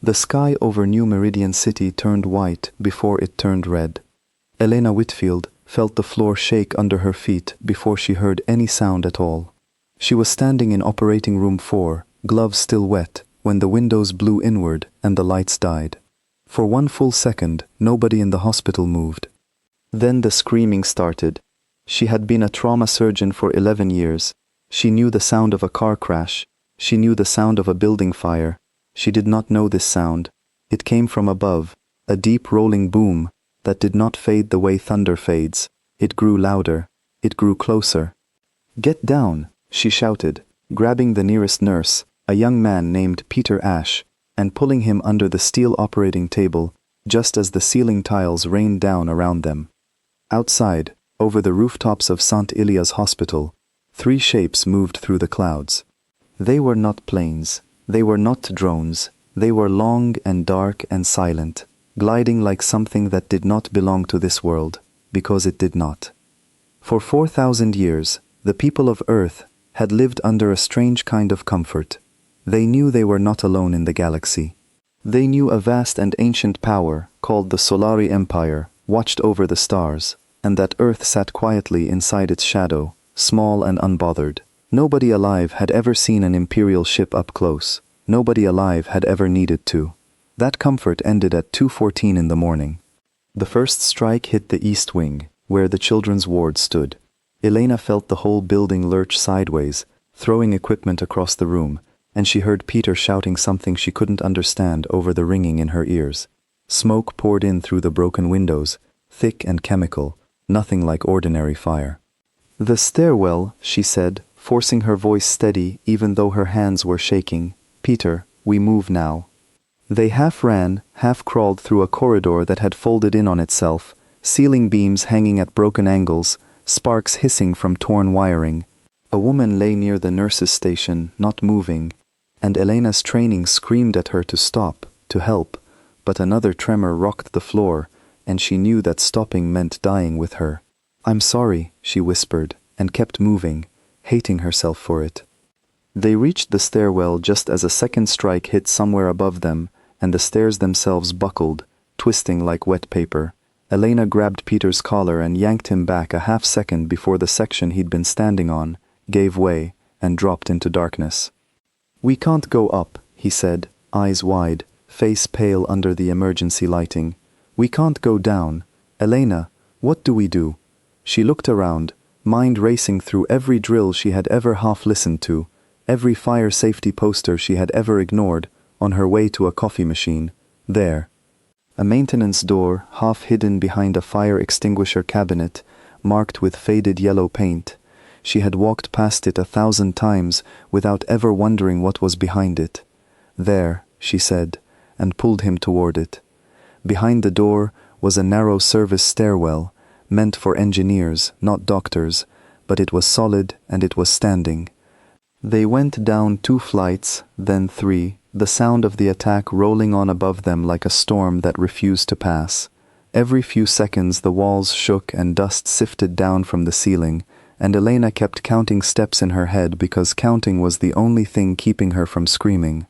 The sky over New Meridian City turned white before it turned red. Elena Whitfield felt the floor shake under her feet before she heard any sound at all. She was standing in operating room 4, gloves still wet, when the windows blew inward and the lights died. For one full second, nobody in the hospital moved. Then the screaming started. She had been a trauma surgeon for 11 years. She knew the sound of a car crash. She knew the sound of a building fire. She did not know this sound. It came from above, a deep rolling boom that did not fade the way thunder fades. It grew louder. It grew closer. "Get down," she shouted, grabbing the nearest nurse, a young man named Peter Ash, and pulling him under the steel operating table, just as the ceiling tiles rained down around them. Outside, over the rooftops of St. Ilia's hospital, 3 shapes moved through the clouds. They were not planes. They were not drones. They were long and dark and silent, gliding like something that did not belong to this world, because it did not. For 4,000 years, the people of Earth had lived under a strange kind of comfort. They knew they were not alone in the galaxy. They knew a vast and ancient power, called the Solari Empire, watched over the stars, and that Earth sat quietly inside its shadow, small and unbothered. Nobody alive had ever seen an Imperial ship up close. Nobody alive had ever needed to. That comfort ended at 2:14 in the morning. The first strike hit the east wing, where the children's ward stood. Elena felt the whole building lurch sideways, throwing equipment across the room, and she heard Peter shouting something she couldn't understand over the ringing in her ears. Smoke poured in through the broken windows, thick and chemical, nothing like ordinary fire. "The stairwell," she said, forcing her voice steady even though her hands were shaking. "Peter, we move now." They half ran, half crawled through a corridor that had folded in on itself, ceiling beams hanging at broken angles, sparks hissing from torn wiring. A woman lay near the nurse's station, not moving, and Elena's training screamed at her to stop, to help, but another tremor rocked the floor, and she knew that stopping meant dying with her. "I'm sorry," she whispered, and kept moving, hating herself for it. They reached the stairwell just as a second strike hit somewhere above them, and the stairs themselves buckled, twisting like wet paper. Elena grabbed Peter's collar and yanked him back a half second before the section he'd been standing on gave way and dropped into darkness. "We can't go up," he said, eyes wide, face pale under the emergency lighting. "We can't go down. Elena, what do we do?" She looked around, mind racing through every drill she had ever half listened to, every fire safety poster she had ever ignored, on her way to a coffee machine. There. A maintenance door, half hidden behind a fire extinguisher cabinet, marked with faded yellow paint. She had walked past it 1,000 times without ever wondering what was behind it. "There," she said, and pulled him toward it. Behind the door was a narrow service stairwell, meant for engineers, not doctors, but it was solid and it was standing. They went down 2 flights, then 3, the sound of the attack rolling on above them like a storm that refused to pass. Every few seconds the walls shook and dust sifted down from the ceiling, and Elena kept counting steps in her head because counting was the only thing keeping her from screaming.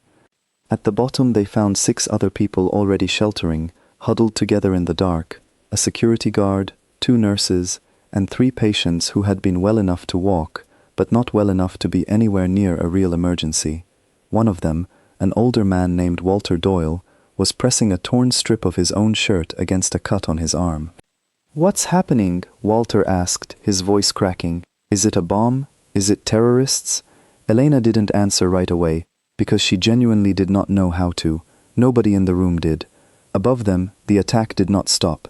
At the bottom they found 6 other people already sheltering, huddled together in the dark, a security guard, 2 nurses, and 3 patients who had been well enough to walk, but not well enough to be anywhere near a real emergency. One of them, an older man named Walter Doyle, was pressing a torn strip of his own shirt against a cut on his arm. "What's happening?" Walter asked, his voice cracking. "Is it a bomb? Is it terrorists?" Elena didn't answer right away, because she genuinely did not know how to. Nobody in the room did. Above them, the attack did not stop.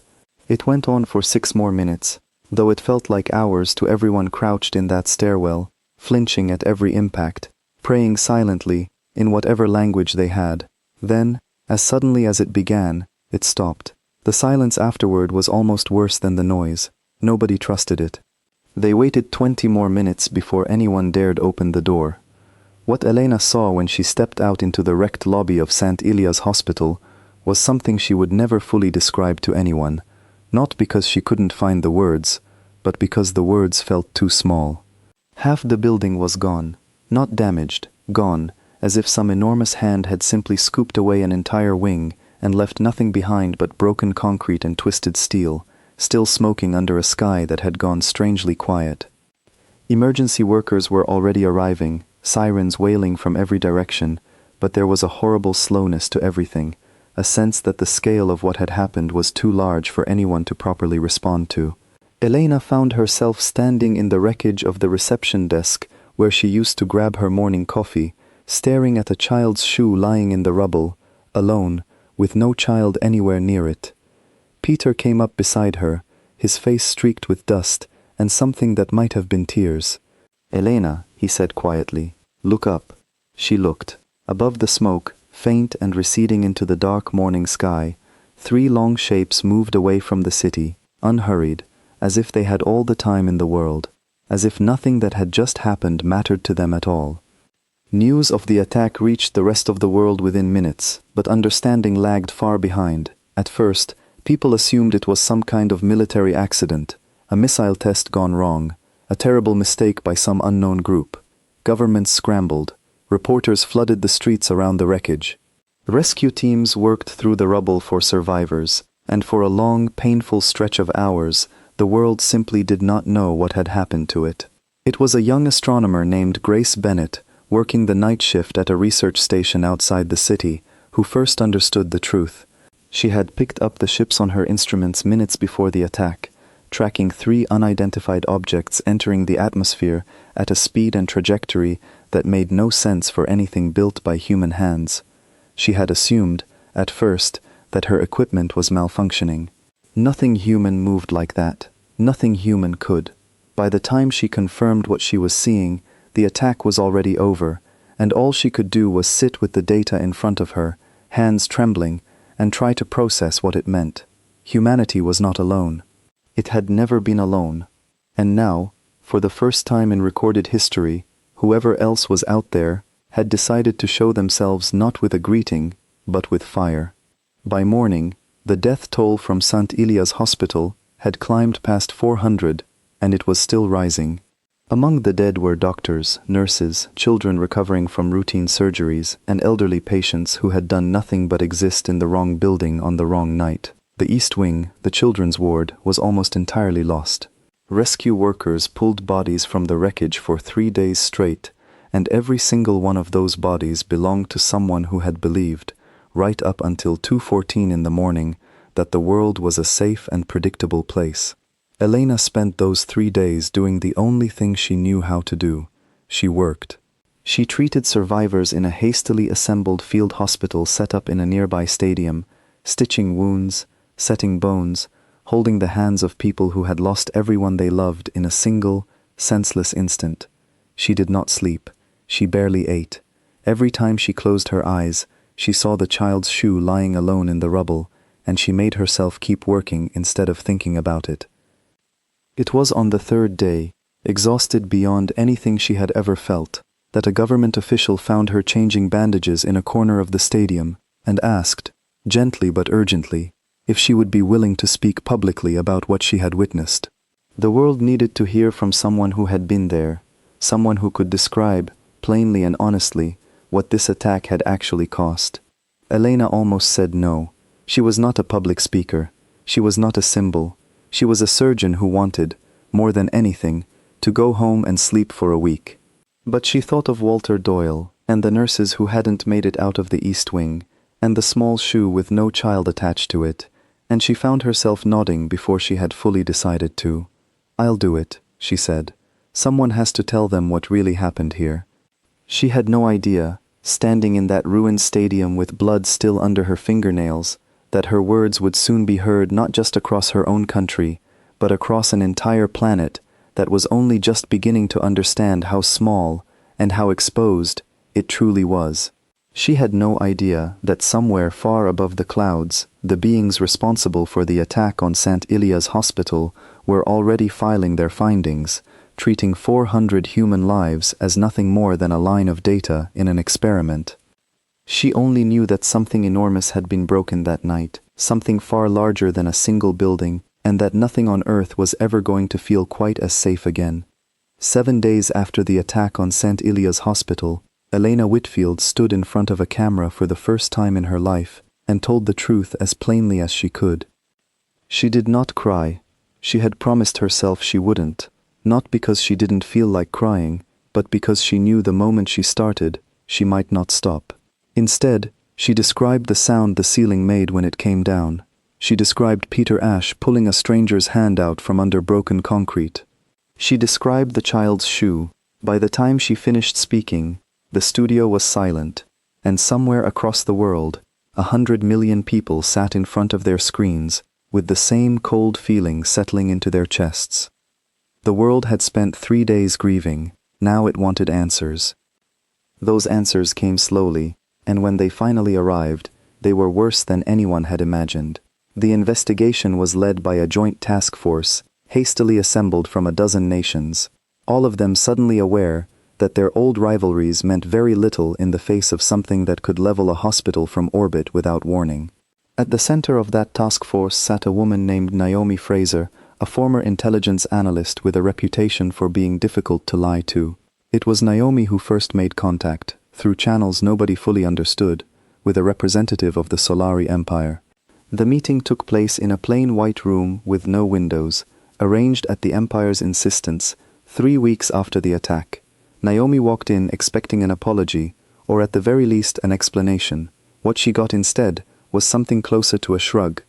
It went on for 6 more minutes, though it felt like hours to everyone crouched in that stairwell, flinching at every impact, praying silently, in whatever language they had. Then, as suddenly as it began, it stopped. The silence afterward was almost worse than the noise. Nobody trusted it. They waited 20 more minutes before anyone dared open the door. What Elena saw when she stepped out into the wrecked lobby of St. Ilia's hospital was something she would never fully describe to anyone, not because she couldn't find the words, but because the words felt too small. Half the building was gone, not damaged, gone, as if some enormous hand had simply scooped away an entire wing and left nothing behind but broken concrete and twisted steel, still smoking under a sky that had gone strangely quiet. Emergency workers were already arriving, sirens wailing from every direction, but there was a horrible slowness to everything, a sense that the scale of what had happened was too large for anyone to properly respond to. Elena found herself standing in the wreckage of the reception desk where she used to grab her morning coffee, staring at a child's shoe lying in the rubble, alone, with no child anywhere near it. Peter came up beside her, his face streaked with dust and something that might have been tears. "Elena," he said quietly, "look up." She looked. Above the smoke, faint and receding into the dark morning sky, 3 long shapes moved away from the city, unhurried, as if they had all the time in the world, as if nothing that had just happened mattered to them at all. News of the attack reached the rest of the world within minutes, but understanding lagged far behind. At first, people assumed it was some kind of military accident, a missile test gone wrong, a terrible mistake by some unknown group. Governments scrambled. Reporters flooded the streets around the wreckage. Rescue teams worked through the rubble for survivors, and for a long, painful stretch of hours, the world simply did not know what had happened to it. It was a young astronomer named Grace Bennett, working the night shift at a research station outside the city, who first understood the truth. She had picked up the ships on her instruments minutes before the attack, tracking 3 unidentified objects entering the atmosphere at a speed and trajectory that made no sense for anything built by human hands. She had assumed, at first, that her equipment was malfunctioning. Nothing human moved like that. Nothing human could. By the time she confirmed what she was seeing, the attack was already over, and all she could do was sit with the data in front of her, hands trembling, and try to process what it meant. Humanity was not alone. It had never been alone. And now, for the first time in recorded history, whoever else was out there had decided to show themselves not with a greeting, but with fire. By morning, the death toll from St. Ilia's hospital had climbed past 400, and it was still rising. Among the dead were doctors, nurses, children recovering from routine surgeries, and elderly patients who had done nothing but exist in the wrong building on the wrong night. The East Wing, the children's ward, was almost entirely lost. Rescue workers pulled bodies from the wreckage for 3 days straight, and every single one of those bodies belonged to someone who had believed, right up until 2:14 in the morning, that the world was a safe and predictable place. Elena spent those 3 days doing the only thing she knew how to do. She worked. She treated survivors in a hastily assembled field hospital set up in a nearby stadium, stitching wounds, setting bones, holding the hands of people who had lost everyone they loved in a single, senseless instant. She did not sleep. She barely ate. Every time she closed her eyes, she saw the child's shoe lying alone in the rubble, and she made herself keep working instead of thinking about it. It was on the 3rd day, exhausted beyond anything she had ever felt, that a government official found her changing bandages in a corner of the stadium and asked, gently but urgently, if she would be willing to speak publicly about what she had witnessed. The world needed to hear from someone who had been there, someone who could describe, plainly and honestly, what this attack had actually cost. Elena almost said no. She was not a public speaker. She was not a symbol. She was a surgeon who wanted, more than anything, to go home and sleep for a week. But she thought of Walter Doyle, and the nurses who hadn't made it out of the East Wing, and the small shoe with no child attached to it, and she found herself nodding before she had fully decided to. "I'll do it," she said. "Someone has to tell them what really happened here." She had no idea, standing in that ruined stadium with blood still under her fingernails, that her words would soon be heard not just across her own country, but across an entire planet that was only just beginning to understand how small and how exposed it truly was. She had no idea that somewhere far above the clouds, the beings responsible for the attack on St. Ilia's hospital were already filing their findings, treating 400 human lives as nothing more than a line of data in an experiment. She only knew that something enormous had been broken that night, something far larger than a single building, and that nothing on Earth was ever going to feel quite as safe again. 7 days after the attack on St. Ilia's hospital, Elena Whitfield stood in front of a camera for the first time in her life and told the truth as plainly as she could. She did not cry. She had promised herself she wouldn't, not because she didn't feel like crying, but because she knew the moment she started, she might not stop. Instead, she described the sound the ceiling made when it came down. She described Peter Ash pulling a stranger's hand out from under broken concrete. She described the child's shoe. By the time she finished speaking, the studio was silent, and somewhere across the world, 100 million people sat in front of their screens, with the same cold feeling settling into their chests. The world had spent 3 days grieving. Now it wanted answers. Those answers came slowly, and when they finally arrived, they were worse than anyone had imagined. The investigation was led by a joint task force, hastily assembled from a dozen nations, all of them suddenly aware that their old rivalries meant very little in the face of something that could level a hospital from orbit without warning. At the center of that task force sat a woman named Naomi Fraser, a former intelligence analyst with a reputation for being difficult to lie to. It was Naomi who first made contact, through channels nobody fully understood, with a representative of the Solari Empire. The meeting took place in a plain white room with no windows, arranged at the Empire's insistence, 3 weeks after the attack. Naomi walked in expecting an apology, or at the very least an explanation. What she got instead was something closer to a shrug.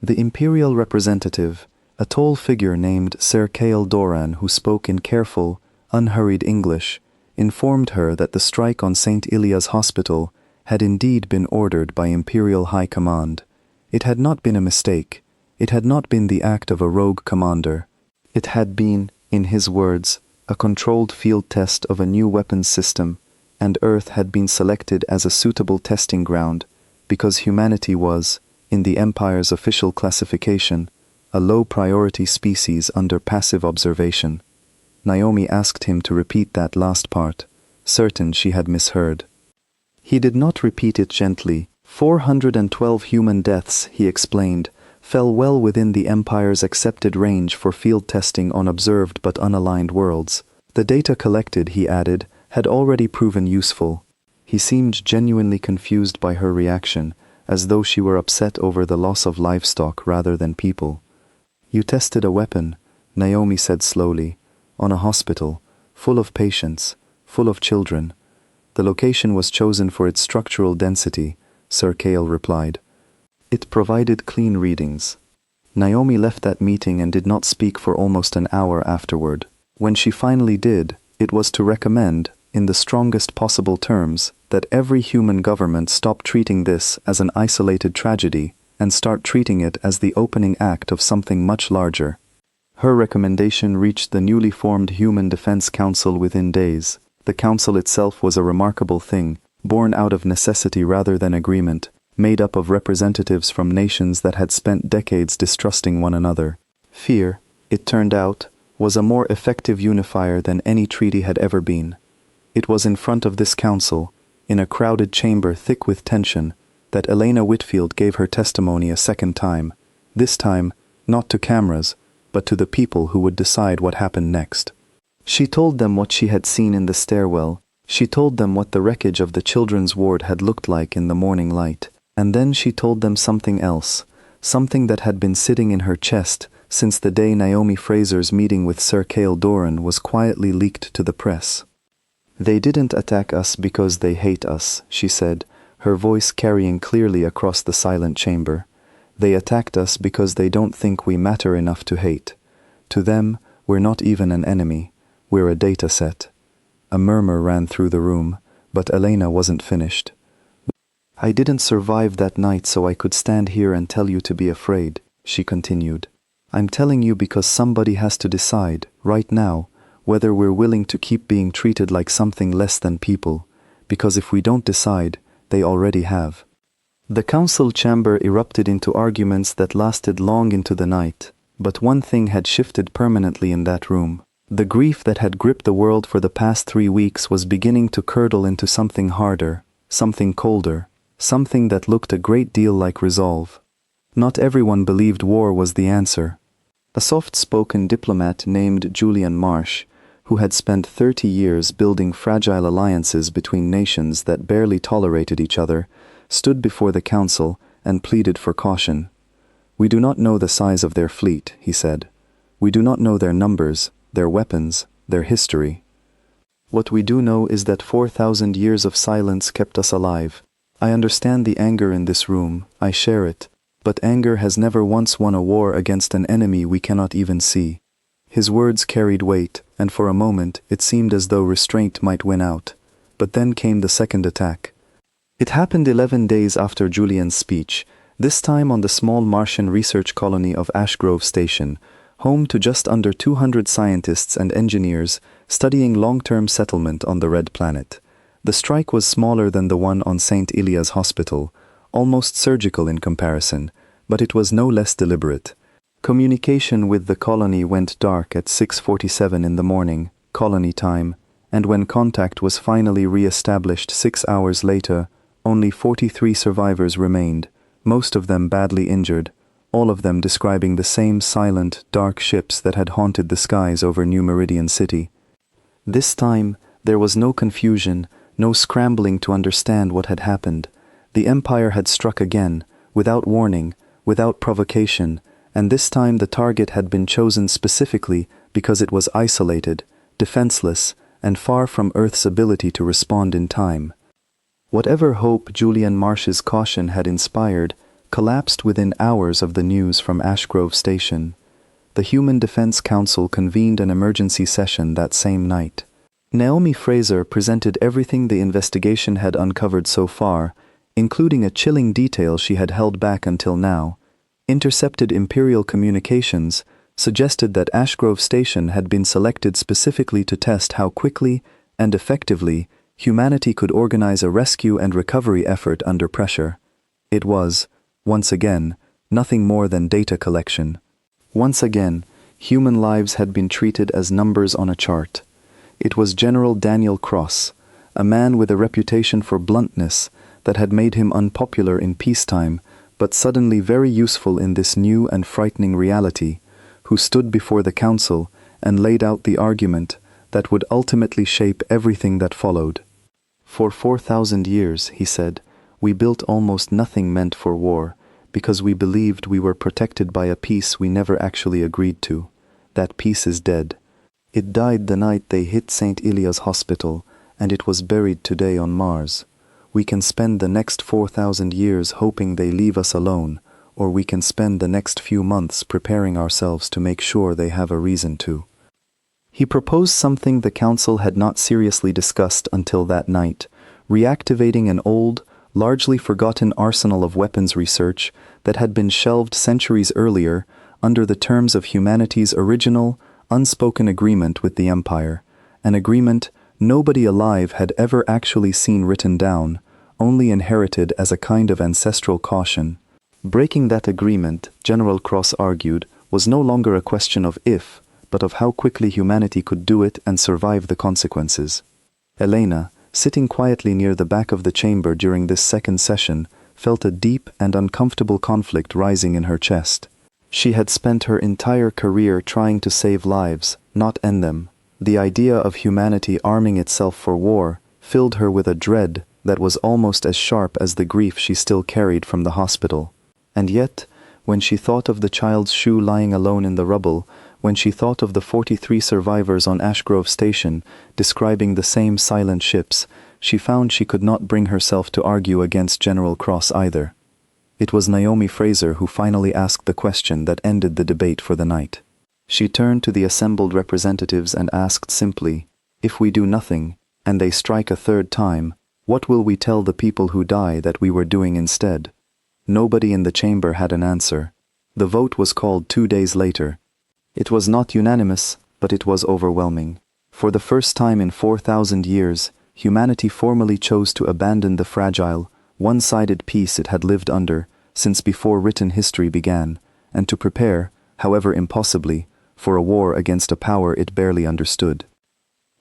The Imperial representative, a tall figure named Sir Kael Doran, who spoke in careful, unhurried English, informed her that the strike on St. Ilia's hospital had indeed been ordered by Imperial High Command. It had not been a mistake. It had not been the act of a rogue commander. It had been, in his words, a controlled field test of a new weapons system, and Earth had been selected as a suitable testing ground because humanity was, in the Empire's official classification, a low-priority species under passive observation. Naomi asked him to repeat that last part, certain she had misheard. He did not repeat it gently. 412 human deaths, he explained, fell well within the Empire's accepted range for field testing on observed but unaligned worlds. The data collected, he added, had already proven useful. He seemed genuinely confused by her reaction, as though she were upset over the loss of livestock rather than people. You tested a weapon, Naomi said slowly, on a hospital, full of patients, full of children. The location was chosen for its structural density, Sir Kael replied. It provided clean readings. Naomi left that meeting and did not speak for almost an hour afterward. When she finally did, it was to recommend, in the strongest possible terms, that every human government stop treating this as an isolated tragedy and start treating it as the opening act of something much larger. Her recommendation reached the newly formed Human Defense Council within days. The council itself was a remarkable thing, born out of necessity rather than agreement, made up of representatives from nations that had spent decades distrusting one another. Fear, it turned out, was a more effective unifier than any treaty had ever been. It was in front of this council, in a crowded chamber thick with tension, that Elena Whitfield gave her testimony a second time, this time not to cameras, but to the people who would decide what happened next. She told them what she had seen in the stairwell. She told them what the wreckage of the children's ward had looked like in the morning light. And then she told them something else, something that had been sitting in her chest since the day Naomi Fraser's meeting with Sir Kael Doran was quietly leaked to the press. They didn't attack us because they hate us, she said, her voice carrying clearly across the silent chamber. They attacked us because they don't think we matter enough to hate. To them, we're not even an enemy. We're a data set. A murmur ran through the room, but Elena wasn't finished. I didn't survive that night so I could stand here and tell you to be afraid, she continued. I'm telling you because somebody has to decide, right now, whether we're willing to keep being treated like something less than people, because if we don't decide, they already have. The council chamber erupted into arguments that lasted long into the night, but one thing had shifted permanently in that room. The grief that had gripped the world for the past 3 weeks was beginning to curdle into something harder, something colder, something that looked a great deal like resolve. Not everyone believed war was the answer. A soft-spoken diplomat named Julian Marsh, who had spent 30 years building fragile alliances between nations that barely tolerated each other, stood before the council and pleaded for caution. "We do not know the size of their fleet," he said. "We do not know their numbers, their weapons, their history. What we do know is that 4,000 years of silence kept us alive. I understand the anger in this room, I share it, but anger has never once won a war against an enemy we cannot even see." His words carried weight, and for a moment it seemed as though restraint might win out. But then came the second attack. It happened 11 days after Julian's speech, this time on the small Martian research colony of Ashgrove Station, home to just under 200 scientists and engineers studying long-term settlement on the Red Planet. The strike was smaller than the one on St. Ilia's Hospital, almost surgical in comparison, but it was no less deliberate. Communication with the colony went dark at 6:47 in the morning, colony time, and when contact was finally re-established 6 hours later, only 43 survivors remained, most of them badly injured, all of them describing the same silent, dark ships that had haunted the skies over New Meridian City. This time, there was no confusion, no scrambling to understand what had happened. The Empire had struck again, without warning, without provocation, and this time the target had been chosen specifically because it was isolated, defenseless, and far from Earth's ability to respond in time. Whatever hope Julian Marsh's caution had inspired collapsed within hours of the news from Ashgrove Station. The Human Defense Council convened an emergency session that same night. Naomi Fraser presented everything the investigation had uncovered so far, including a chilling detail she had held back until now. Intercepted Imperial communications suggested that Ashgrove Station had been selected specifically to test how quickly and effectively humanity could organize a rescue and recovery effort under pressure. It was, once again, nothing more than data collection. Once again, human lives had been treated as numbers on a chart. It was General Daniel Cross, a man with a reputation for bluntness that had made him unpopular in peacetime, but suddenly very useful in this new and frightening reality, who stood before the council and laid out the argument that would ultimately shape everything that followed. "For 4,000 years," he said, "we built almost nothing meant for war, because we believed we were protected by a peace we never actually agreed to. That peace is dead. It died the night they hit St. Ilia's Hospital, and it was buried today on Mars. We can spend the next 4,000 years hoping they leave us alone, or we can spend the next few months preparing ourselves to make sure they have a reason to." He proposed something the council had not seriously discussed until that night, reactivating an old, largely forgotten arsenal of weapons research that had been shelved centuries earlier under the terms of humanity's original, unspoken agreement with the Empire, an agreement nobody alive had ever actually seen written down, only inherited as a kind of ancestral caution. Breaking that agreement, General Cross argued, was no longer a question of if, but of how quickly humanity could do it and survive the consequences. Elena, sitting quietly near the back of the chamber during this second session, felt a deep and uncomfortable conflict rising in her chest. She had spent her entire career trying to save lives, not end them. The idea of humanity arming itself for war filled her with a dread that was almost as sharp as the grief she still carried from the hospital. And yet, when she thought of the child's shoe lying alone in the rubble, when she thought of the 43 survivors on Ashgrove Station describing the same silent ships, she found she could not bring herself to argue against General Cross either. It was Naomi Fraser who finally asked the question that ended the debate for the night. She turned to the assembled representatives and asked simply, "If we do nothing, and they strike a third time, what will we tell the people who die that we were doing instead?" Nobody in the chamber had an answer. The vote was called 2 days later. It was not unanimous, but it was overwhelming. For the first time in 4,000 years, humanity formally chose to abandon the fragile, one-sided peace it had lived under since before written history began, and to prepare, however impossibly, for a war against a power it barely understood.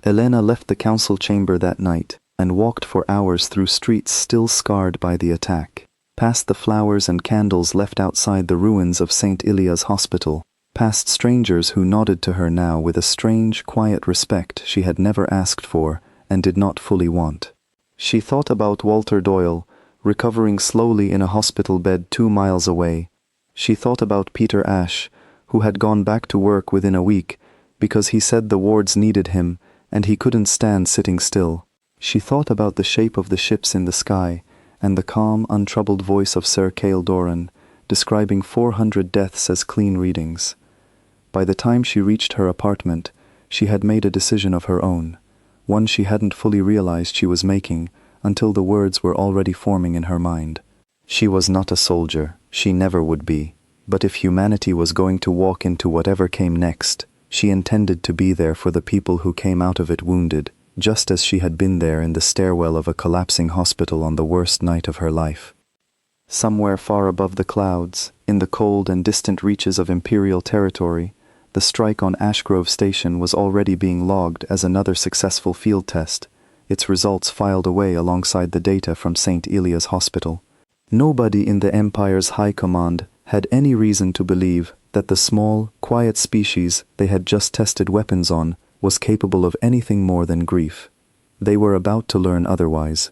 Elena left the council chamber that night and walked for hours through streets still scarred by the attack, past the flowers and candles left outside the ruins of St. Ilia's Hospital, past strangers who nodded to her now with a strange, quiet respect she had never asked for and did not fully want. She thought about Walter Doyle, recovering slowly in a hospital bed 2 miles away. She thought about Peter Ash, who had gone back to work within a week because he said the wards needed him and he couldn't stand sitting still. She thought about the shape of the ships in the sky and the calm, untroubled voice of Sir Cale Doran, describing 400 deaths as clean readings. By the time she reached her apartment, she had made a decision of her own, one she hadn't fully realized she was making until the words were already forming in her mind. She was not a soldier, she never would be, but if humanity was going to walk into whatever came next, she intended to be there for the people who came out of it wounded, just as she had been there in the stairwell of a collapsing hospital on the worst night of her life. Somewhere far above the clouds, in the cold and distant reaches of Imperial territory, the strike on Ashgrove Station was already being logged as another successful field test, its results filed away alongside the data from St. Elia's Hospital. Nobody in the Empire's high command had any reason to believe that the small, quiet species they had just tested weapons on was capable of anything more than grief. They were about to learn otherwise.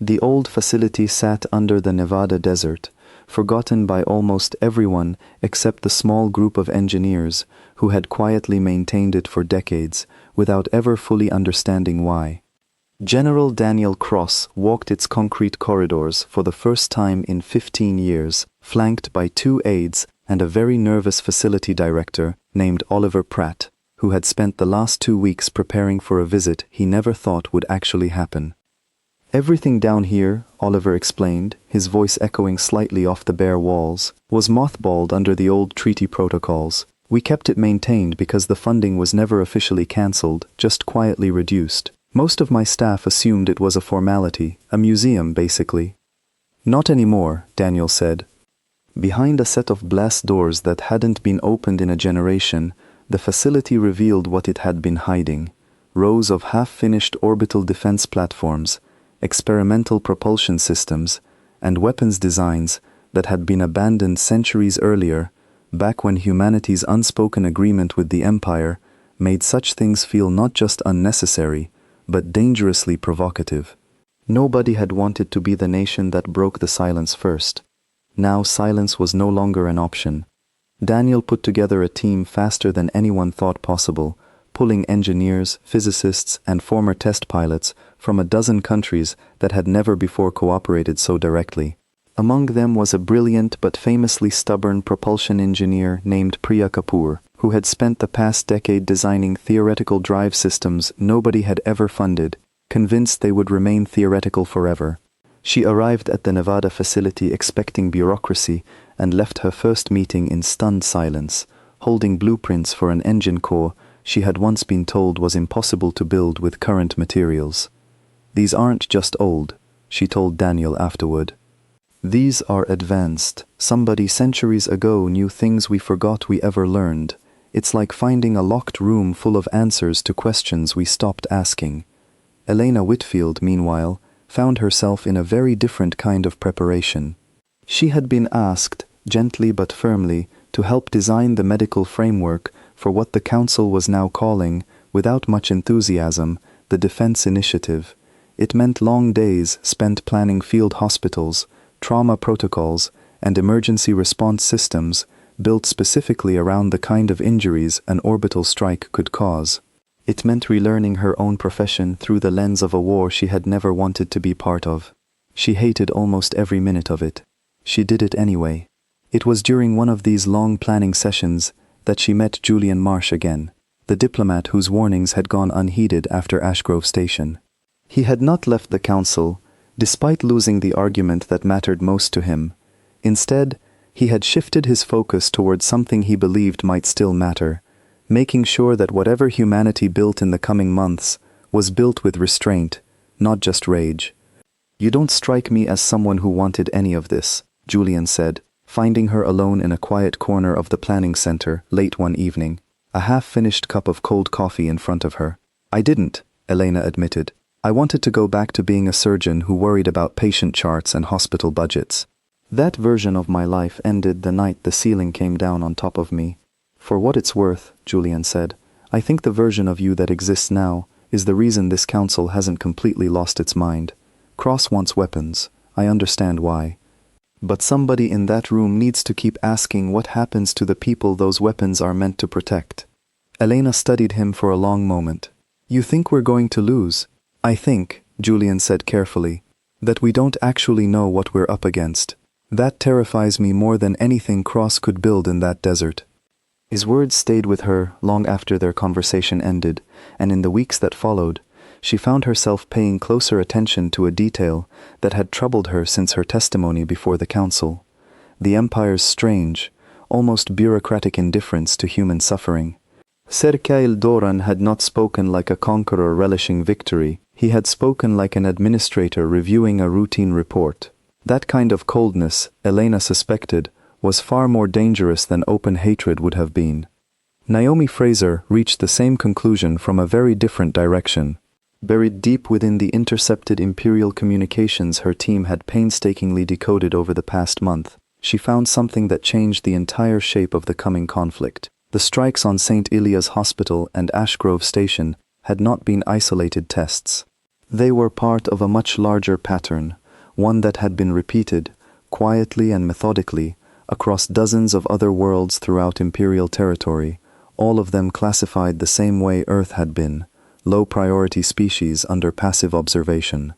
The old facility sat under the Nevada desert, forgotten by almost everyone except the small group of engineers who had quietly maintained it for decades without ever fully understanding why. General Daniel Cross walked its concrete corridors for the first time in 15 years, flanked by 2 aides and a very nervous facility director named Oliver Pratt, who had spent the last 2 weeks preparing for a visit he never thought would actually happen. Everything down here, Oliver explained, his voice echoing slightly off the bare walls, was mothballed under the old treaty protocols. We kept it maintained because the funding was never officially cancelled, just quietly reduced. Most of my staff assumed it was a formality, a museum basically. Not anymore, Daniel said. Behind a set of glass doors that hadn't been opened in a generation, the facility revealed what it had been hiding: rows of half-finished orbital defense platforms, experimental propulsion systems, and weapons designs that had been abandoned centuries earlier, back when humanity's unspoken agreement with the Empire made such things feel not just unnecessary, but dangerously provocative. Nobody had wanted to be the nation that broke the silence first. Now silence was no longer an option. Daniel put together a team faster than anyone thought possible, pulling engineers, physicists, and former test pilots from a dozen countries that had never before cooperated so directly. Among them was a brilliant but famously stubborn propulsion engineer named Priya Kapoor, who had spent the past decade designing theoretical drive systems nobody had ever funded, convinced they would remain theoretical forever. She arrived at the Nevada facility expecting bureaucracy and left her first meeting in stunned silence, holding blueprints for an engine core she had once been told was impossible to build with current materials. "These aren't just old," she told Daniel afterward. "These are advanced. Somebody centuries ago knew things we forgot we ever learned. It's like finding a locked room full of answers to questions we stopped asking." Elena Whitfield, meanwhile, found herself in a very different kind of preparation. She had been asked, gently but firmly, to help design the medical framework for what the Council was now calling, without much enthusiasm, the Defense Initiative. It meant long days spent planning field hospitals, trauma protocols, and emergency response systems built specifically around the kind of injuries an orbital strike could cause. It meant relearning her own profession through the lens of a war she had never wanted to be part of. She hated almost every minute of it. She did it anyway. It was during one of these long planning sessions that she met Julian Marsh again, the diplomat whose warnings had gone unheeded after Ashgrove Station. He had not left the Council, despite losing the argument that mattered most to him. Instead, he had shifted his focus towards something he believed might still matter, making sure that whatever humanity built in the coming months was built with restraint, not just rage. "You don't strike me as someone who wanted any of this," Julian said, finding her alone in a quiet corner of the planning center late one evening, a half-finished cup of cold coffee in front of her. "I didn't," Elena admitted. "I wanted to go back to being a surgeon who worried about patient charts and hospital budgets. That version of my life ended the night the ceiling came down on top of me. For what it's worth, Julian said, I think the version of you that exists now is the reason this council hasn't completely lost its mind. Cross wants weapons. I understand why. But somebody in that room needs to keep asking what happens to the people those weapons are meant to protect. Elena studied him for a long moment. You think we're going to lose? I think, Julian said carefully, that we don't actually know what we're up against. That terrifies me more than anything Cross could build in that desert. His words stayed with her long after their conversation ended, and in the weeks that followed, she found herself paying closer attention to a detail that had troubled her since her testimony before the council: the Empire's strange, almost bureaucratic indifference to human suffering. Serkail Doran had not spoken like a conqueror relishing victory, he had spoken like an administrator reviewing a routine report. That kind of coldness, Elena suspected, was far more dangerous than open hatred would have been. Naomi Fraser reached the same conclusion from a very different direction. Buried deep within the intercepted Imperial communications her team had painstakingly decoded over the past month, she found something that changed the entire shape of the coming conflict. The strikes on St. Ilia's Hospital and Ashgrove Station had not been isolated tests. They were part of a much larger pattern, one that had been repeated, quietly and methodically, across dozens of other worlds throughout Imperial territory, all of them classified the same way Earth had been, low-priority species under passive observation.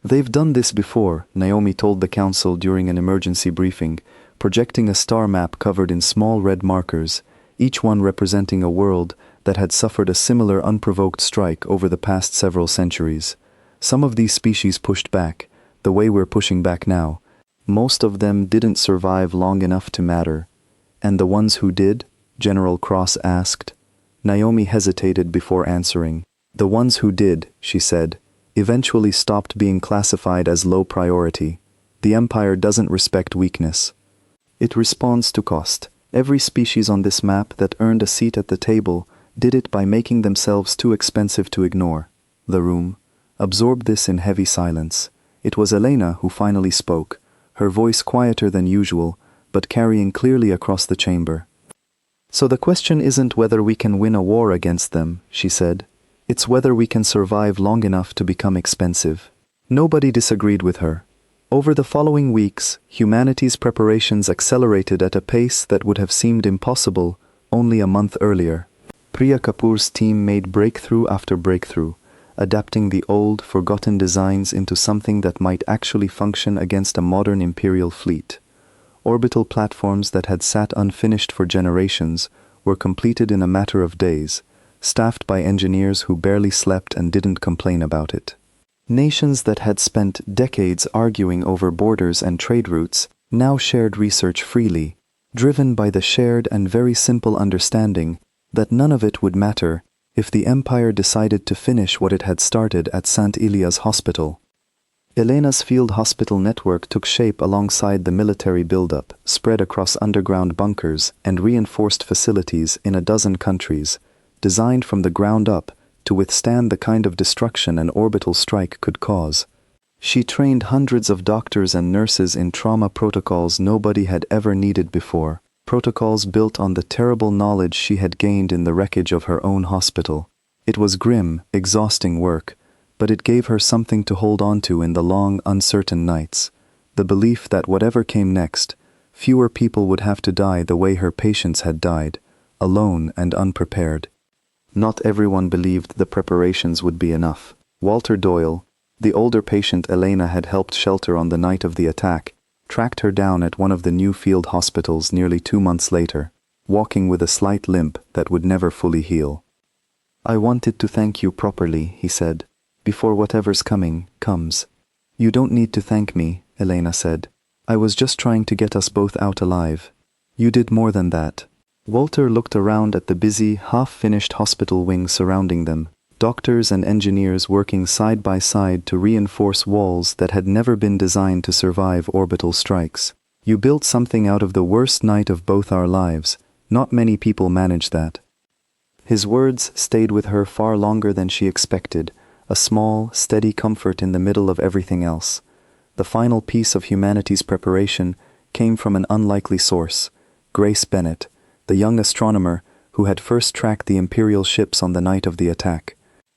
They've done this before, Naomi told the council during an emergency briefing, projecting a star map covered in small red markers, each one representing a world that had suffered a similar unprovoked strike over the past several centuries. Some of these species pushed back, the way we're pushing back now. Most of them didn't survive long enough to matter. And the ones who did? General Cross asked. Naomi hesitated before answering. The ones who did, she said, eventually stopped being classified as low priority. The Empire doesn't respect weakness. It responds to cost. Every species on this map that earned a seat at the table did it by making themselves too expensive to ignore. The room absorbed this in heavy silence. It was Elena who finally spoke, her voice quieter than usual, but carrying clearly across the chamber. So the question isn't whether we can win a war against them, she said. It's whether we can survive long enough to become expensive. Nobody disagreed with her. Over the following weeks, humanity's preparations accelerated at a pace that would have seemed impossible only a month earlier. Priya Kapoor's team made breakthrough after breakthrough, adapting the old, forgotten designs into something that might actually function against a modern Imperial fleet. Orbital platforms that had sat unfinished for generations were completed in a matter of days, staffed by engineers who barely slept and didn't complain about it. Nations that had spent decades arguing over borders and trade routes now shared research freely, driven by the shared and very simple understanding that none of it would matter if the Empire decided to finish what it had started at St. Ilia's Hospital. Elena's field hospital network took shape alongside the military buildup, spread across underground bunkers and reinforced facilities in a dozen countries, designed from the ground up to withstand the kind of destruction an orbital strike could cause. She trained hundreds of doctors and nurses in trauma protocols nobody had ever needed before, protocols built on the terrible knowledge she had gained in the wreckage of her own hospital. It was grim, exhausting work, but it gave her something to hold on to in the long, uncertain nights, the belief that whatever came next, fewer people would have to die the way her patients had died, alone and unprepared. Not everyone believed the preparations would be enough. Walter Doyle, the older patient Elena had helped shelter on the night of the attack, tracked her down at one of the new field hospitals nearly 2 months later, walking with a slight limp that would never fully heal. I wanted to thank you properly, he said, before whatever's coming comes. You don't need to thank me, Elena said. I was just trying to get us both out alive. You did more than that. Walter looked around at the busy, half-finished hospital wing surrounding them, doctors and engineers working side by side to reinforce walls that had never been designed to survive orbital strikes. You built something out of the worst night of both our lives. Not many people manage that. His words stayed with her far longer than she expected, a small, steady comfort in the middle of everything else. The final piece of humanity's preparation came from an unlikely source, Grace Bennett, the young astronomer who had first tracked the Imperial ships on the night of the attack.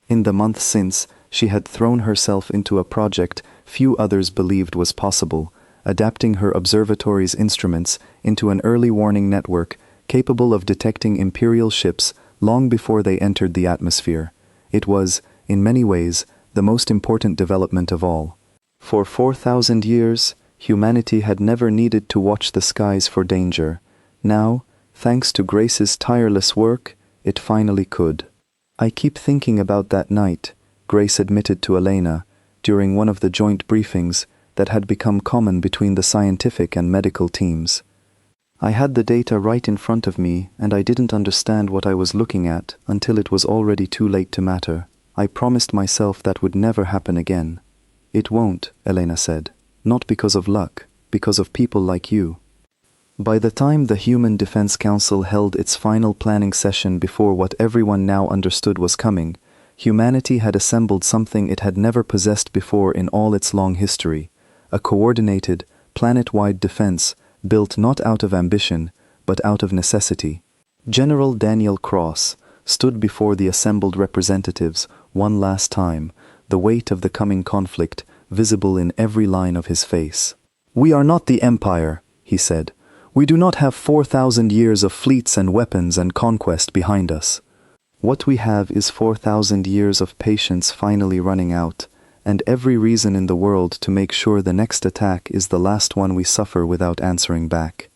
In the months since, she had thrown herself into a project few others believed was possible, adapting her observatory's instruments into an early warning network capable of detecting Imperial ships long before they entered the atmosphere. It was, in many ways, the most important development of all. For 4,000 years, humanity had never needed to watch the skies for danger. Now, thanks to Grace's tireless work, it finally could. "I keep thinking about that night," Grace admitted to Elena, during one of the joint briefings that had become common between the scientific and medical teams. "I had the data right in front of me, and I didn't understand what I was looking at until it was already too late to matter. I promised myself that would never happen again." "It won't," Elena said. "Not because of luck, because of people like you." By the time the Human Defense Council held its final planning session before what everyone now understood was coming, humanity had assembled something it had never possessed before in all its long history: a coordinated, planet-wide defense built not out of ambition, but out of necessity. General Daniel Cross stood before the assembled representatives one last time, the weight of the coming conflict visible in every line of his face. "We are not the Empire," he said. "We do not have 4,000 years of fleets and weapons and conquest behind us. What we have is 4,000 years of patience finally running out, and every reason in the world to make sure the next attack is the last one we suffer without answering back."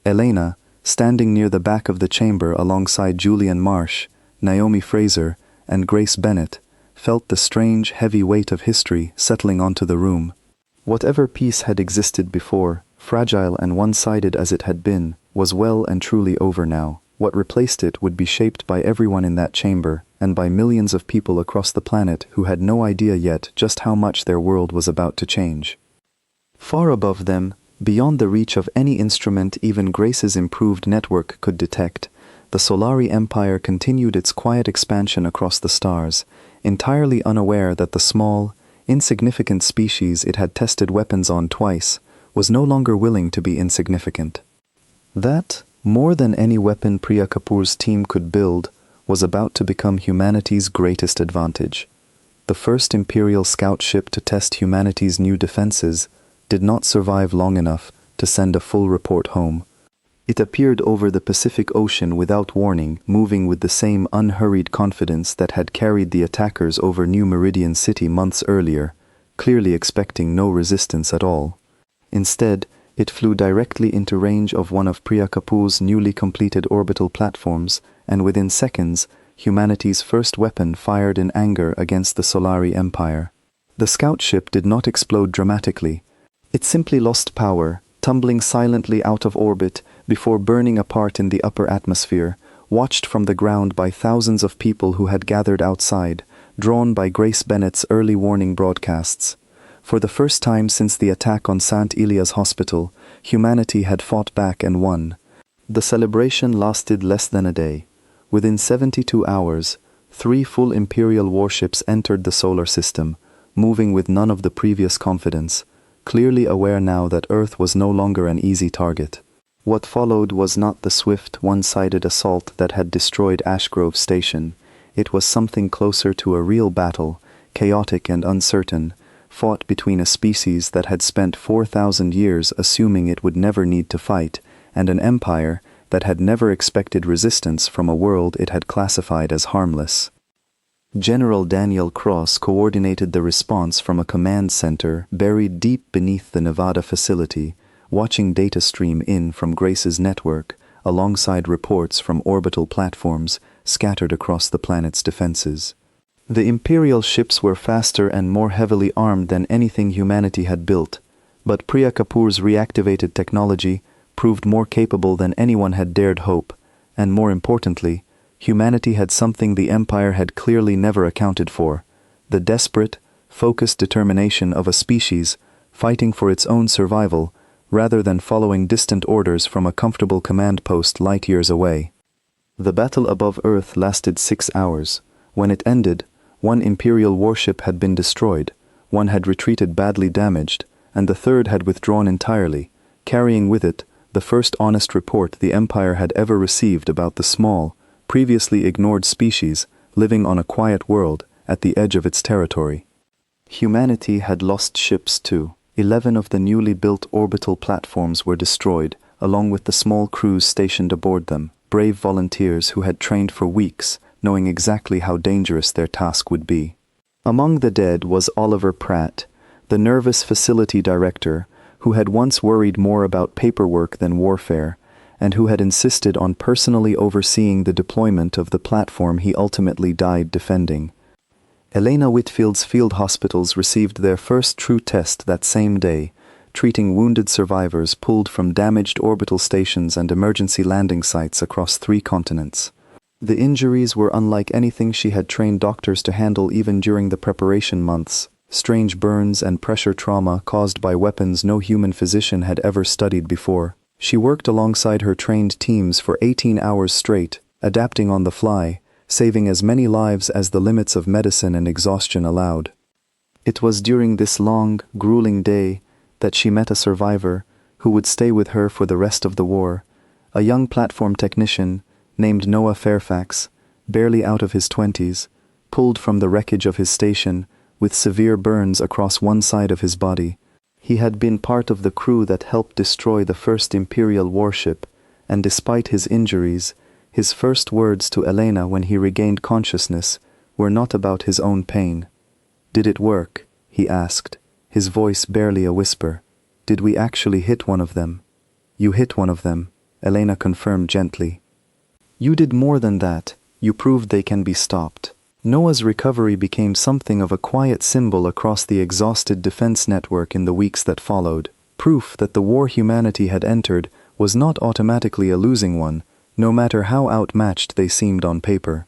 Elena, standing near the back of the chamber alongside Julian Marsh, Naomi Fraser, and Grace Bennett, felt the strange, heavy weight of history settling onto the room. Whatever peace had existed before, fragile and one-sided as it had been, was well and truly over now. What replaced it would be shaped by everyone in that chamber, and by millions of people across the planet who had no idea yet just how much their world was about to change. Far above them, beyond the reach of any instrument even Grace's improved network could detect, the Solari Empire continued its quiet expansion across the stars, entirely unaware that the small, insignificant species it had tested weapons on twice was no longer willing to be insignificant. That, more than any weapon Priya Kapoor's team could build, was about to become humanity's greatest advantage. The first Imperial scout ship to test humanity's new defenses did not survive long enough to send a full report home. It appeared over the Pacific Ocean without warning, moving with the same unhurried confidence that had carried the attackers over New Meridian City months earlier, clearly expecting no resistance at all. Instead, it flew directly into range of one of Priya Kapoor's newly completed orbital platforms, and within seconds, humanity's first weapon fired in anger against the Solari Empire. The scout ship did not explode dramatically. It simply lost power, tumbling silently out of orbit before burning apart in the upper atmosphere, watched from the ground by thousands of people who had gathered outside, drawn by Grace Bennett's early warning broadcasts. For the first time since the attack on St. Elia's Hospital, humanity had fought back and won. The celebration lasted less than a day. Within 72 hours, 3 full Imperial warships entered the solar system, moving with none of the previous confidence, clearly aware now that Earth was no longer an easy target. What followed was not the swift, one-sided assault that had destroyed Ashgrove Station. It was something closer to a real battle, chaotic and uncertain, fought between a species that had spent 4,000 years assuming it would never need to fight, and an empire that had never expected resistance from a world it had classified as harmless. General Daniel Cross coordinated the response from a command center buried deep beneath the Nevada facility, watching data stream in from Grace's network, alongside reports from orbital platforms scattered across the planet's defenses. The Imperial ships were faster and more heavily armed than anything humanity had built, but Priya Kapoor's reactivated technology proved more capable than anyone had dared hope, and more importantly, humanity had something the Empire had clearly never accounted for: the desperate, focused determination of a species fighting for its own survival rather than following distant orders from a comfortable command post light years away. The battle above Earth lasted 6 hours. When it ended, 1 Imperial warship had been destroyed, 1 had retreated badly damaged, and the third had withdrawn entirely, carrying with it the first honest report the Empire had ever received about the small, previously ignored species living on a quiet world at the edge of its territory. Humanity had lost ships too. 11 of the newly built orbital platforms were destroyed, along with the small crews stationed aboard them, brave volunteers who had trained for weeks, knowing exactly how dangerous their task would be. Among the dead was Oliver Pratt, the nervous facility director, who had once worried more about paperwork than warfare, and who had insisted on personally overseeing the deployment of the platform he ultimately died defending. Elena Whitfield's field hospitals received their first true test that same day, treating wounded survivors pulled from damaged orbital stations and emergency landing sites across 3 continents. The injuries were unlike anything she had trained doctors to handle even during the preparation months. Strange burns and pressure trauma caused by weapons no human physician had ever studied before. She worked alongside her trained teams for 18 hours straight, adapting on the fly, saving as many lives as the limits of medicine and exhaustion allowed. It was during this long, grueling day that she met a survivor who would stay with her for the rest of the war, a young platform technician named Noah Fairfax, barely out of his 20s, pulled from the wreckage of his station with severe burns across one side of his body. He had been part of the crew that helped destroy the first Imperial warship, and despite his injuries, his first words to Elena when he regained consciousness were not about his own pain. "Did it work?" he asked, his voice barely a whisper. "Did we actually hit one of them?" "You hit one of them," Elena confirmed gently. "You did more than that. You proved they can be stopped." Noah's recovery became something of a quiet symbol across the exhausted defense network in the weeks that followed, proof that the war humanity had entered was not automatically a losing one, no matter how outmatched they seemed on paper.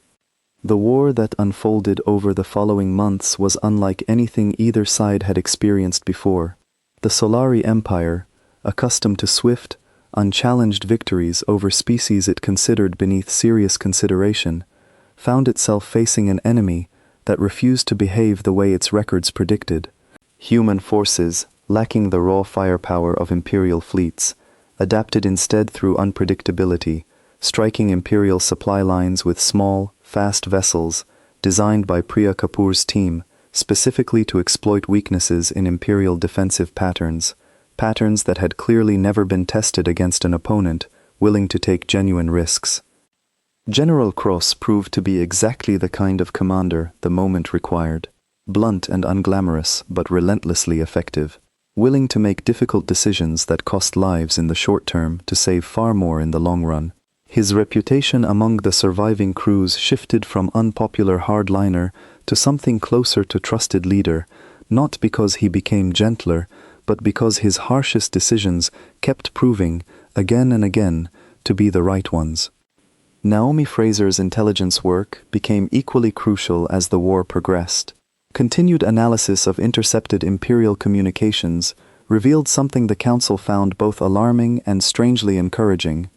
The war that unfolded over the following months was unlike anything either side had experienced before. The Solari Empire, accustomed to swift, unchallenged victories over species it considered beneath serious consideration, found itself facing an enemy that refused to behave the way its records predicted. Human forces, lacking the raw firepower of Imperial fleets, adapted instead through unpredictability, striking Imperial supply lines with small, fast vessels designed by Priya Kapoor's team specifically to exploit weaknesses in Imperial defensive patterns that had clearly never been tested against an opponent willing to take genuine risks. General Cross proved to be exactly the kind of commander the moment required, blunt and unglamorous but relentlessly effective, willing to make difficult decisions that cost lives in the short term to save far more in the long run. His reputation among the surviving crews shifted from unpopular hardliner to something closer to trusted leader, not because he became gentler, but because his harshest decisions kept proving, again and again, to be the right ones. Naomi Fraser's intelligence work became equally crucial as the war progressed. Continued analysis of intercepted Imperial communications revealed something the Council found both alarming and strangely encouraging.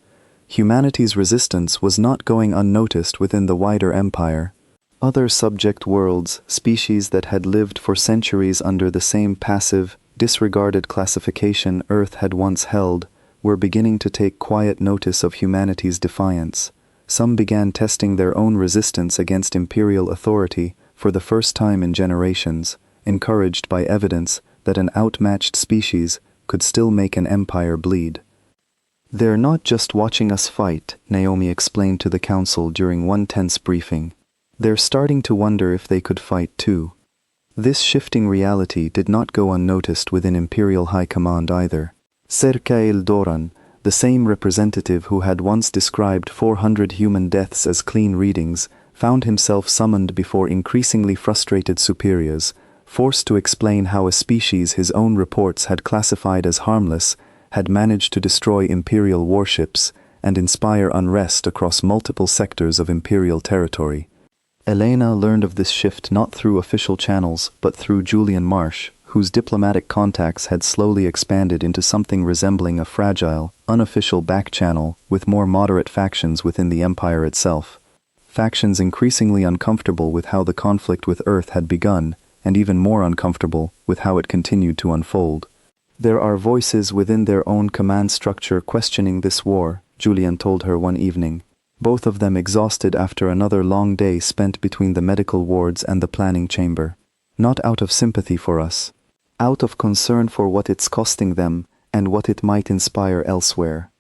Humanity's resistance was not going unnoticed within the wider empire. Other subject worlds, species that had lived for centuries under the same passive, disregarded classification Earth had once held, were beginning to take quiet notice of humanity's defiance. Some began testing their own resistance against Imperial authority for the first time in generations, encouraged by evidence that an outmatched species could still make an empire bleed. "They're not just watching us fight," Naomi explained to the Council during one tense briefing. "They're starting to wonder if they could fight too." This shifting reality did not go unnoticed within Imperial High Command either. Serkail Doran, the same representative who had once described 400 human deaths as clean readings, found himself summoned before increasingly frustrated superiors, forced to explain how a species his own reports had classified as harmless had managed to destroy Imperial warships and inspire unrest across multiple sectors of Imperial territory. Elena learned of this shift not through official channels but through Julian Marsh, whose diplomatic contacts had slowly expanded into something resembling a fragile, unofficial back channel with more moderate factions within the Empire itself. Factions increasingly uncomfortable with how the conflict with Earth had begun, and even more uncomfortable with how it continued to unfold. There are voices within their own command structure questioning this war, Julian told her one evening, both of them exhausted after another long day spent between the medical wards and the planning chamber. Not out of sympathy for us, out of concern for what it's costing them and what it might inspire elsewhere.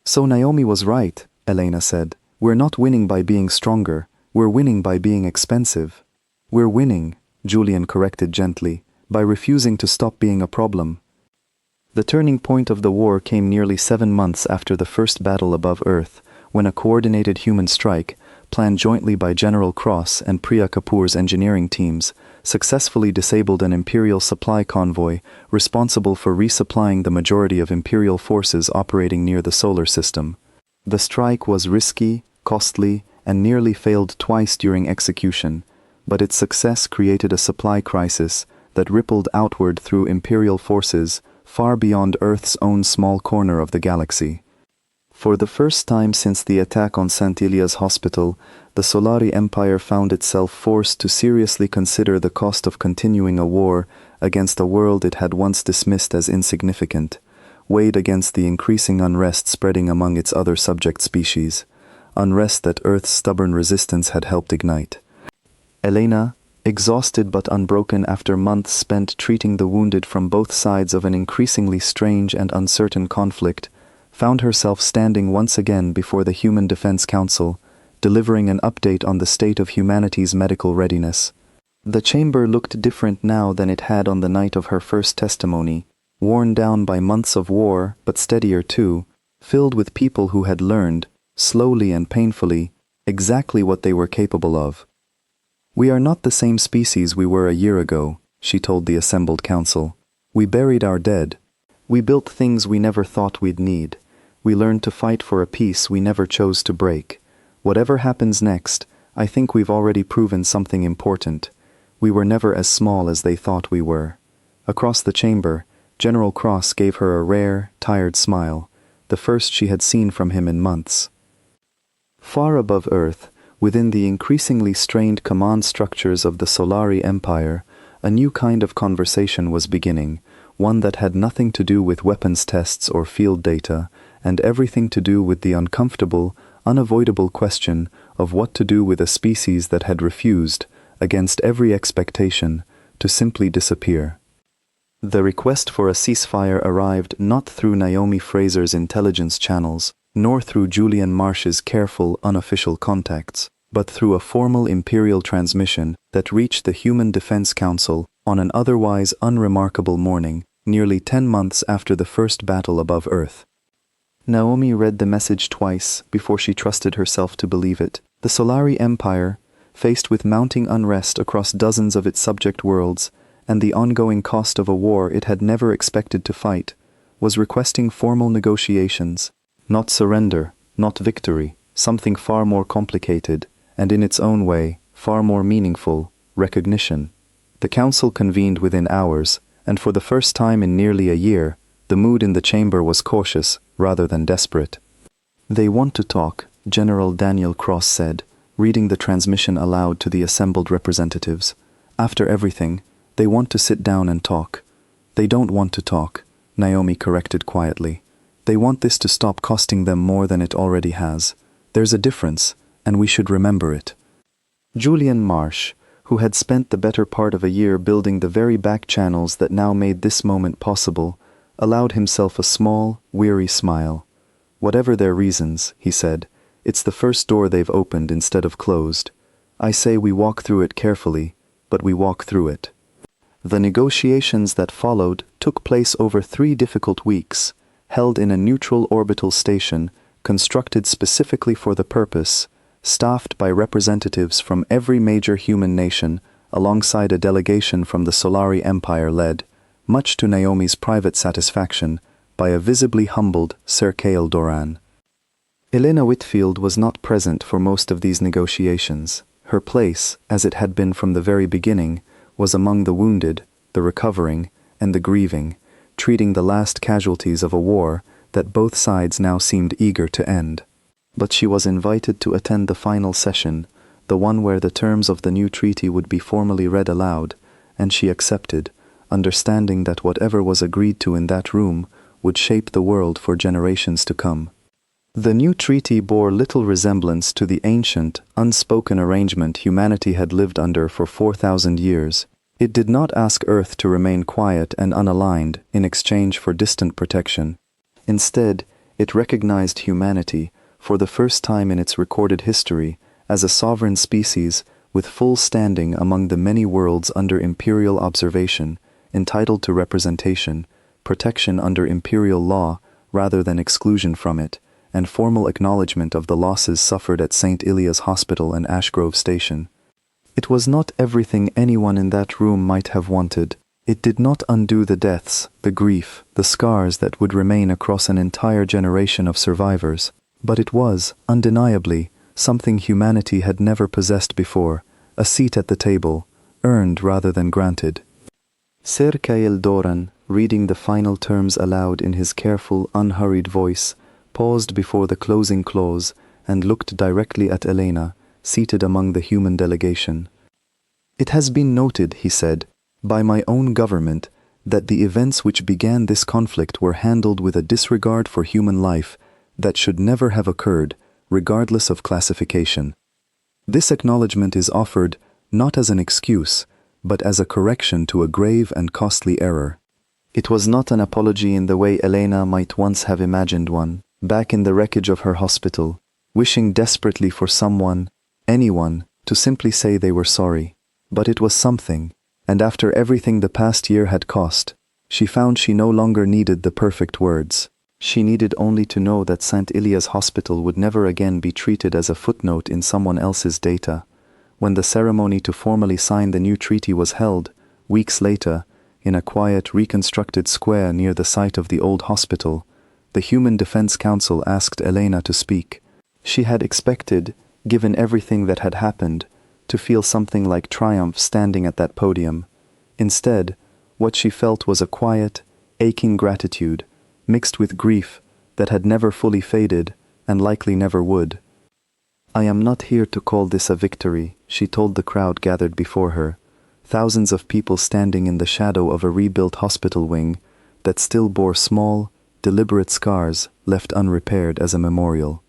So Naomi was right, Elena said. We're not winning by being stronger, we're winning by being expensive. We're winning, Julian corrected gently, by refusing to stop being a problem. The turning point of the war came nearly 7 months after the first battle above Earth, when a coordinated human strike, planned jointly by General Cross and Priya Kapoor's engineering teams, successfully disabled an Imperial supply convoy responsible for resupplying the majority of Imperial forces operating near the solar system. The strike was risky, costly, and nearly failed twice during execution, but its success created a supply crisis that rippled outward through Imperial forces far beyond Earth's own small corner of the galaxy. For the first time since the attack on Santilia's hospital, the Solari Empire found itself forced to seriously consider the cost of continuing a war against a world it had once dismissed as insignificant, weighed against the increasing unrest spreading among its other subject species, unrest that Earth's stubborn resistance had helped ignite. Elena, exhausted but unbroken after months spent treating the wounded from both sides of an increasingly strange and uncertain conflict, found herself standing once again before the Human Defense Council, delivering an update on the state of humanity's medical readiness. The chamber looked different now than it had on the night of her first testimony, worn down by months of war, but steadier too, filled with people who had learned, slowly and painfully, exactly what they were capable of. "We are not the same species we were a year ago," she told the assembled council. "We buried our dead. We built things we never thought we'd need. We learned to fight for a peace we never chose to break. Whatever happens next, I think we've already proven something important. We were never as small as they thought we were." Across the chamber, General Cross gave her a rare, tired smile, the first she had seen from him in months. Far above Earth, within the increasingly strained command structures of the Solari Empire, a new kind of conversation was beginning, one that had nothing to do with weapons tests or field data, and everything to do with the uncomfortable, unavoidable question of what to do with a species that had refused, against every expectation, to simply disappear. The request for a ceasefire arrived not through Naomi Fraser's intelligence channels, nor through Julian Marsh's careful, unofficial contacts, but through a formal Imperial transmission that reached the Human Defense Council on an otherwise unremarkable morning, nearly 10 months after the first battle above Earth. Naomi read the message twice before she trusted herself to believe it. The Solari Empire, faced with mounting unrest across dozens of its subject worlds and the ongoing cost of a war it had never expected to fight, was requesting formal negotiations, not surrender, not victory, something far more complicated, and in its own way, far more meaningful, recognition. The council convened within hours, and for the first time in nearly a year, the mood in the chamber was cautious rather than desperate. "They want to talk," General Daniel Cross said, reading the transmission aloud to the assembled representatives. "After everything, they want to sit down and talk." "They don't want to talk," Naomi corrected quietly. "They want this to stop costing them more than it already has. There's a difference, and we should remember it." Julian Marsh, who had spent the better part of a year building the very back channels that now made this moment possible, allowed himself a small, weary smile. "Whatever their reasons," he said, "it's the first door they've opened instead of closed. I say we walk through it carefully, but we walk through it." The negotiations that followed took place over 3 difficult weeks, held in a neutral orbital station constructed specifically for the purpose, staffed by representatives from every major human nation, alongside a delegation from the Solari Empire led, much to Naomi's private satisfaction, by a visibly humbled Sir Kael Doran. Elena Whitfield was not present for most of these negotiations. Her place, as it had been from the very beginning, was among the wounded, the recovering, and the grieving, treating the last casualties of a war that both sides now seemed eager to end. But she was invited to attend the final session, the one where the terms of the new treaty would be formally read aloud, and she accepted, understanding that whatever was agreed to in that room would shape the world for generations to come. The new treaty bore little resemblance to the ancient, unspoken arrangement humanity had lived under for 4,000 years. It did not ask Earth to remain quiet and unaligned in exchange for distant protection. Instead, it recognized humanity, for the first time in its recorded history, as a sovereign species with full standing among the many worlds under imperial observation, entitled to representation, protection under imperial law rather than exclusion from it, and formal acknowledgement of the losses suffered at St. Ilia's Hospital and Ashgrove Station. It was not everything anyone in that room might have wanted. It did not undo the deaths, the grief, the scars that would remain across an entire generation of survivors, but it was, undeniably, something humanity had never possessed before, a seat at the table, earned rather than granted. Ser Kael Doran, reading the final terms aloud in his careful, unhurried voice, paused before the closing clause and looked directly at Elena, seated among the human delegation. "It has been noted," he said, "by my own government that the events which began this conflict were handled with a disregard for human life that should never have occurred, regardless of classification. This acknowledgement is offered not as an excuse, but as a correction to a grave and costly error." It was not an apology in the way Elena might once have imagined one, back in the wreckage of her hospital, wishing desperately for someone, anyone, to simply say they were sorry. But it was something, and after everything the past year had cost, she found she no longer needed the perfect words. She needed only to know that St. Ilia's Hospital would never again be treated as a footnote in someone else's data. When the ceremony to formally sign the new treaty was held, weeks later, in a quiet, reconstructed square near the site of the old hospital, the Human Defense Council asked Elena to speak. She had expected, given everything that had happened, to feel something like triumph standing at that podium. Instead, what she felt was a quiet, aching gratitude, mixed with grief that had never fully faded and likely never would. "I am not here to call this a victory," she told the crowd gathered before her, thousands of people standing in the shadow of a rebuilt hospital wing that still bore small, deliberate scars left unrepaired as a memorial.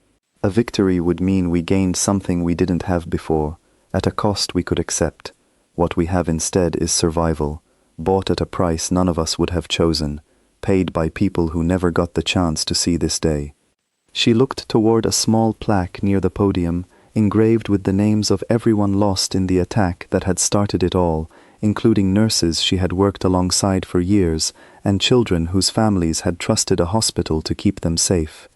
"A victory would mean we gained something we didn't have before, at a cost we could accept. What we have instead is survival, bought at a price none of us would have chosen, paid by people who never got the chance to see this day." She looked toward a small plaque near the podium, engraved with the names of everyone lost in the attack that had started it all, including nurses she had worked alongside for years, and children whose families had trusted a hospital to keep them safe.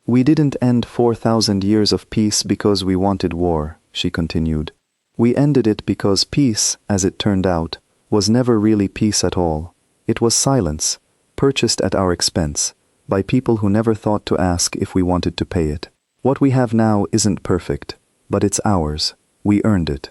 "We didn't end 4,000 years of peace because we wanted war," she continued. "We ended it because peace, as it turned out, was never really peace at all. It was silence, purchased at our expense, by people who never thought to ask if we wanted to pay it. What we have now isn't perfect, but it's ours. We earned it.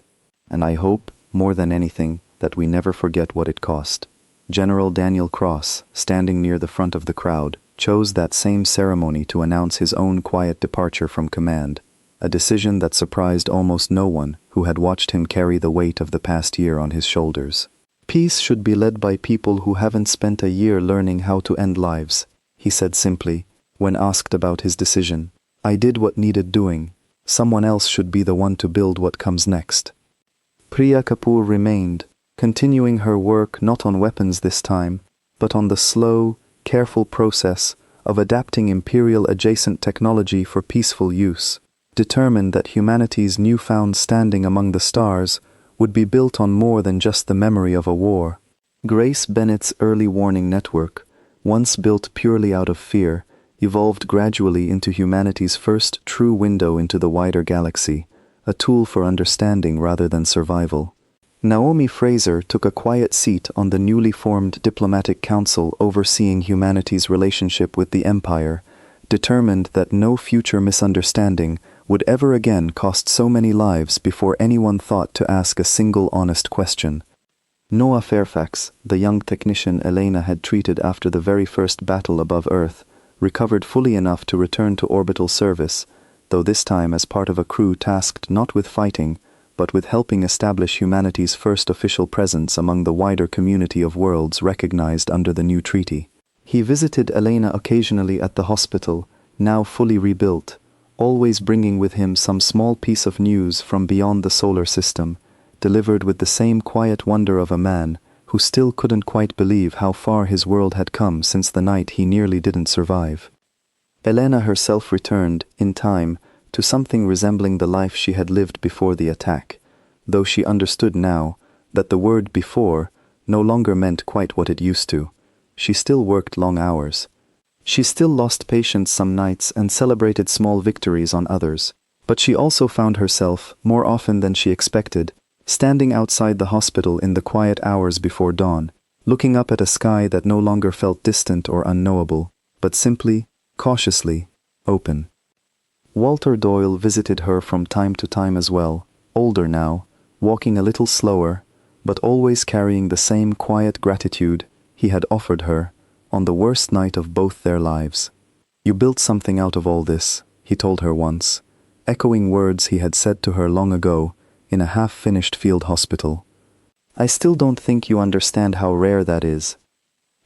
And I hope, more than anything, that we never forget what it cost." General Daniel Cross, standing near the front of the crowd, chose that same ceremony to announce his own quiet departure from command, a decision that surprised almost no one who had watched him carry the weight of the past year on his shoulders. "Peace should be led by people who haven't spent a year learning how to end lives," he said simply, when asked about his decision. "I did what needed doing. Someone else should be the one to build what comes next." Priya Kapoor remained, continuing her work not on weapons this time, but on the slow, careful process of adapting imperial adjacent technology for peaceful use, determined that humanity's newfound standing among the stars would be built on more than just the memory of a war. Grace Bennett's early warning network, once built purely out of fear, evolved gradually into humanity's first true window into the wider galaxy, a tool for understanding rather than survival. Naomi Fraser took a quiet seat on the newly formed diplomatic council overseeing humanity's relationship with the Empire, determined that no future misunderstanding would ever again cost so many lives before anyone thought to ask a single honest question. Noah Fairfax, the young technician Elena had treated after the very first battle above Earth, recovered fully enough to return to orbital service, though this time as part of a crew tasked not with fighting, but with helping establish humanity's first official presence among the wider community of worlds recognized under the new treaty. He visited Elena occasionally at the hospital, now fully rebuilt, always bringing with him some small piece of news from beyond the solar system, delivered with the same quiet wonder of a man who still couldn't quite believe how far his world had come since the night he nearly didn't survive. Elena herself returned, in time, to something resembling the life she had lived before the attack, though she understood now that the word before no longer meant quite what it used to. She still worked long hours. She still lost patience some nights and celebrated small victories on others, but she also found herself, more often than she expected, standing outside the hospital in the quiet hours before dawn, looking up at a sky that no longer felt distant or unknowable, but simply, cautiously, open. Walter Doyle visited her from time to time as well, older now, walking a little slower, but always carrying the same quiet gratitude he had offered her on the worst night of both their lives. "You built something out of all this," he told her once, echoing words he had said to her long ago in a half-finished field hospital. "I still don't think you understand how rare that is."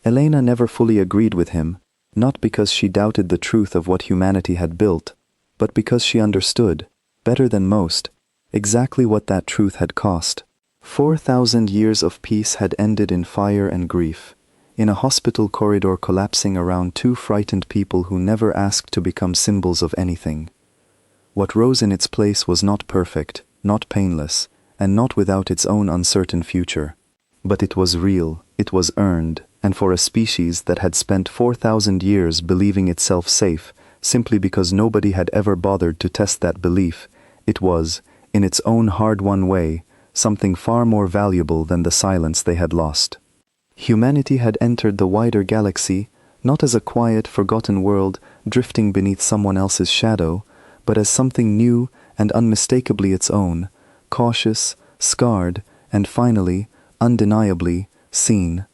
Elena never fully agreed with him, not because she doubted the truth of what humanity had built, but because she understood, better than most, exactly what that truth had cost. 4,000 years of peace had ended in fire and grief, in a hospital corridor collapsing around two frightened people who never asked to become symbols of anything. What rose in its place was not perfect, not painless, and not without its own uncertain future. But it was real, it was earned, and for a species that had spent 4,000 years believing itself safe, simply because nobody had ever bothered to test that belief, it was, in its own hard-won way, something far more valuable than the silence they had lost. Humanity had entered the wider galaxy, not as a quiet, forgotten world drifting beneath someone else's shadow, but as something new and unmistakably its own, cautious, scarred, and finally, undeniably, seen.